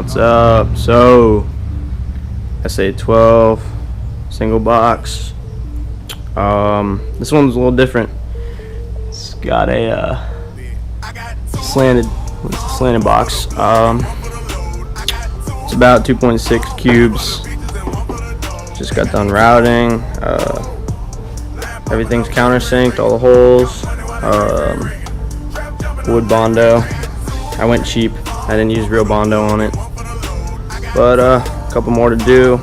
What's up? So SA12 single box. This one's a little different. It's got a slanted box. It's about 2.6 cubes. Just got done routing. Everything's countersinked, all the holes. Wood Bondo. I went cheap. I didn't use real Bondo on it. But a couple more to do.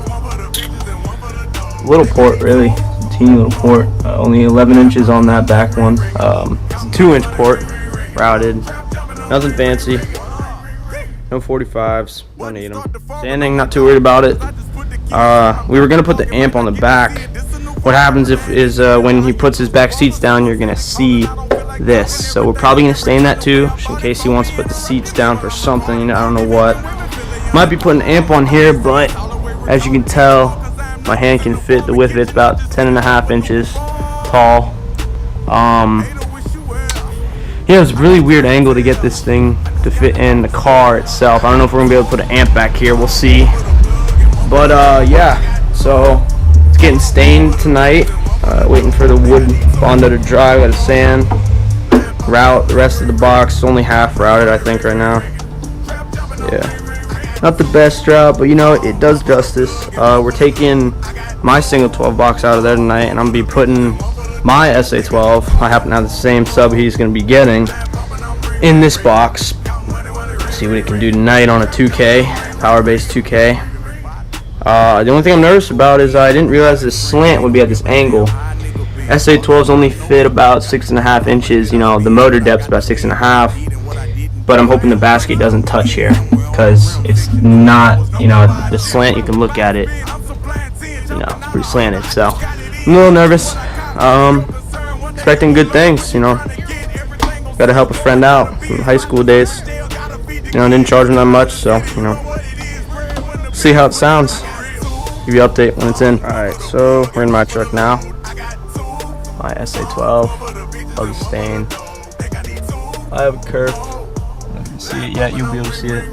Little port, really. It's a teeny little port. Only 11 inches on that back one. It's a 2-inch port, routed. Nothing fancy. No 45s. Don't need them. Sanding, not too worried about it. We were gonna put the amp on the back. What happens is when he puts his back seats down, you're gonna see this. So we're probably gonna stain that too, just in case he wants to put the seats down for something. I don't know what. Might be putting an amp on here, but as you can tell, my hand can fit the width of it. It's about 10.5 inches tall. Yeah, it's a really weird angle to get this thing to fit in the car itself. I don't know if we're gonna be able to put an amp back here. We'll see. But yeah, so it's getting stained tonight. Waiting for the wood Bondo to dry. Got to sand, route the rest of the box. It's only half routed, I think, right now. Yeah, not the best route, but you know, it does justice. We're taking my single 12 box out of there tonight, and I'm gonna be putting my SA12. I happen to have the same sub he's gonna be getting in this box. See what it can do tonight on a 2K power base 2K. The only thing I'm nervous about is I didn't realize this slant would be at this angle. SA12s only fit about 6.5 inches. You know, the motor depth's about 6.5. But I'm hoping the basket doesn't touch here, because it's not, you know, the slant, you can look at it, you know, it's pretty slanted. So I'm a little nervous. Expecting good things, you know. Got to help a friend out from high school days. You know, I didn't charge him that much, so, you know, see how it sounds. Give you an update when it's in. Alright, so we're in my truck now. My SA12. Love the stain. I have a curve. I can see it yet. You'll be able to see it.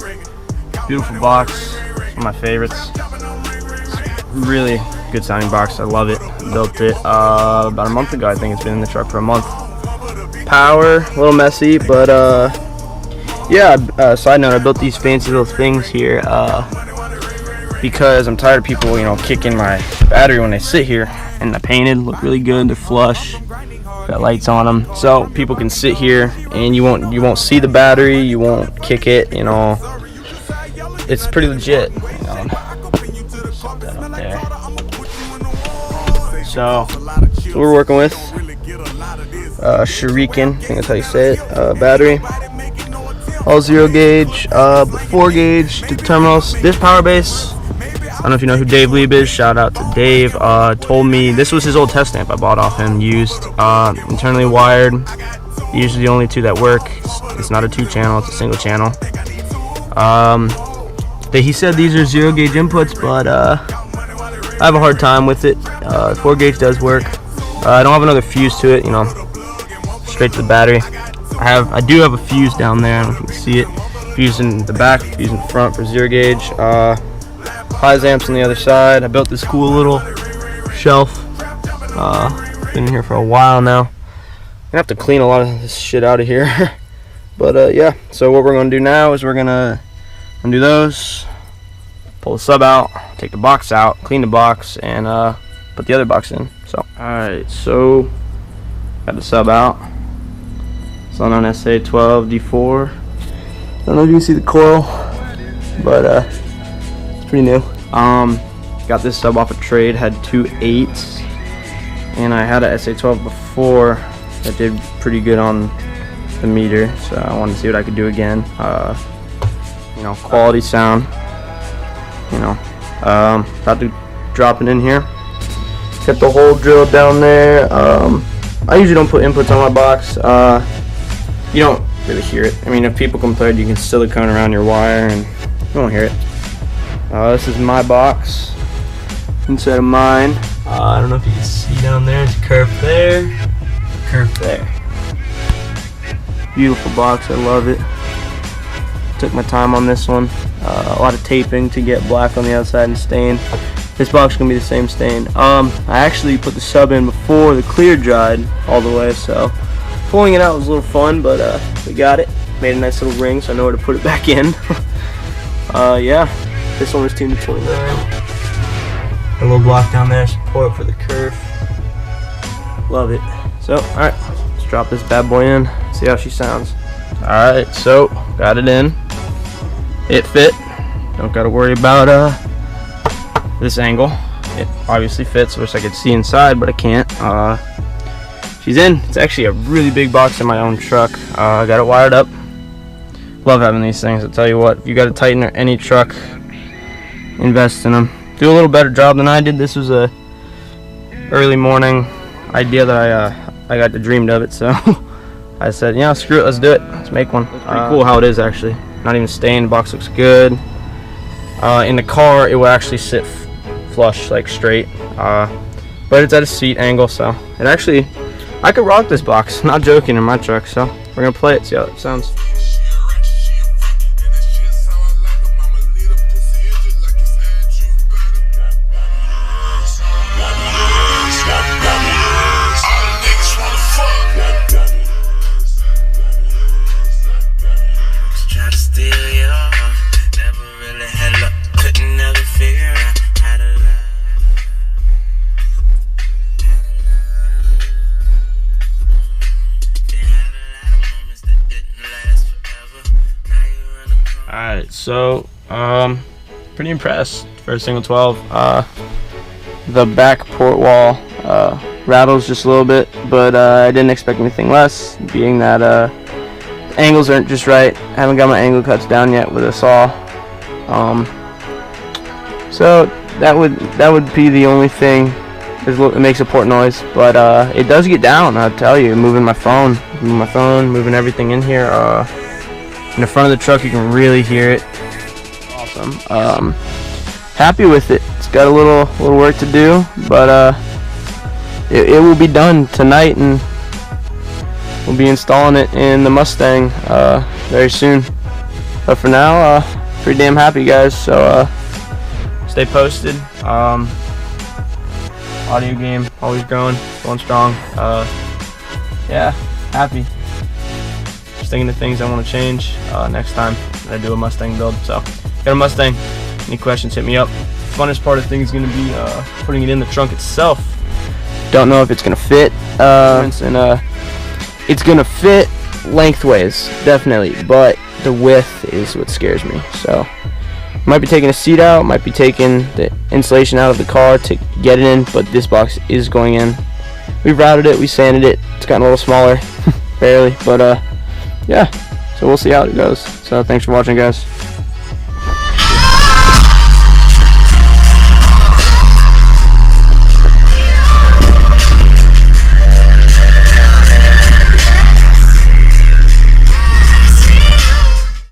Beautiful box. One of my favorites. It's really good sounding box. I love it. Built it about a month ago. I think it's been in the truck for a month. Power, a little messy, but yeah. Side note: I built these fancy little things here because I'm tired of people, you know, kicking my battery when they sit here. And they're painted, look really good. They're flush. Got lights on them, so people can sit here and you won't see the battery. You won't kick it. You know, it's pretty legit. You know, set that up there. So we're working with Shuriken, I think that's how you say it. Battery, all 0 gauge, 4 gauge to the terminals. This power base, I don't know if you know who Dave Lieb is. Shout out to Dave. Told me this was his old test amp I bought off him, used, internally wired. Usually the only two that work. It's not a 2-channel, it's a single channel. He said these are 0 gauge inputs, but I have a hard time with it. 4 gauge does work. I don't have another fuse to it, you know, straight to the battery. I do have a fuse down there. I don't know if you can see it. Fuse in the back, fuse in the front for 0 gauge. Highs amps on the other side. I built this cool little shelf. Been in here for a while now. Gonna have to clean a lot of this shit out of here. But yeah, so what we're gonna do now is we're gonna undo those, pull the sub out, take the box out, clean the box, and put the other box in. So alright, so got the sub out. It's on SA12 D4. I don't know if you can see the coil, but pretty new. Got this sub off a trade, had 2 8s, and I had a SA12 before that did pretty good on the meter, so I wanted to see what I could do again. You know, quality sound. You know, about to drop it in here. Got the hole drilled down there. I usually don't put inputs on my box. You don't really hear it. I mean, if people complain, you can silicone around your wire and you won't hear it. This is my box inside of mine. I don't know if you can see down there. It's curved there, curved there. Beautiful box. I love it. Took my time on this one. a lot of taping to get black on the outside and stain. This box is gonna be the same stain. I actually put the sub in before the clear dried all the way, so pulling it out was a little fun, but we got it. Made a nice little ring, so I know where to put it back in. Yeah, this one was tuned to 29. A little block down there, support for the curve. Love it. So, alright, let's drop this bad boy in, see how she sounds. Alright, so got it in. It fit. Don't gotta worry about this angle. It obviously fits. Wish I could see inside, but I can't. She's in. It's actually a really big box in my own truck. I got it wired up. Love having these things. I'll tell you what, if you gotta tighten any truck, invest in them. Do a little better job than I did. This was a early morning idea that I got to dreamed of it, so I said, yeah, screw it, let's do it. Let's make one. It's pretty cool how it is actually. Not even stained. The box looks good. In the car, it will actually sit flush, like straight. But it's at a seat angle, so it actually, I could rock this box. Not joking, in my truck. So we're gonna play it, see how it sounds. Alright, so pretty impressed for a single 12. The back port wall rattles just a little bit, but I didn't expect anything less, being that the angles aren't just right. I haven't got my angle cuts down yet with a saw. So that would be the only thing. It makes a port noise, but it does get down, I'll tell you. Moving my phone, moving everything in here. In the front of the truck, you can really hear it. Awesome. Happy with it. It's got a little work to do, but it will be done tonight, and we'll be installing it in the Mustang very soon. But for now, pretty damn happy, guys. So stay posted. Audio game always going strong. Yeah, happy. Just thinking of things I want to change next time when I do a Mustang build. So, got a Mustang. Any questions, hit me up. Funnest part of things is going to be putting it in the trunk itself. Don't know if it's going to fit, and it's going to fit lengthways, definitely, but the width is what scares me. So, might be taking a seat out, might be taking the insulation out of the car to get it in, but this box is going in. We routed it, we sanded it. It's gotten a little smaller, barely, but yeah, so we'll see how it goes. So thanks for watching, guys.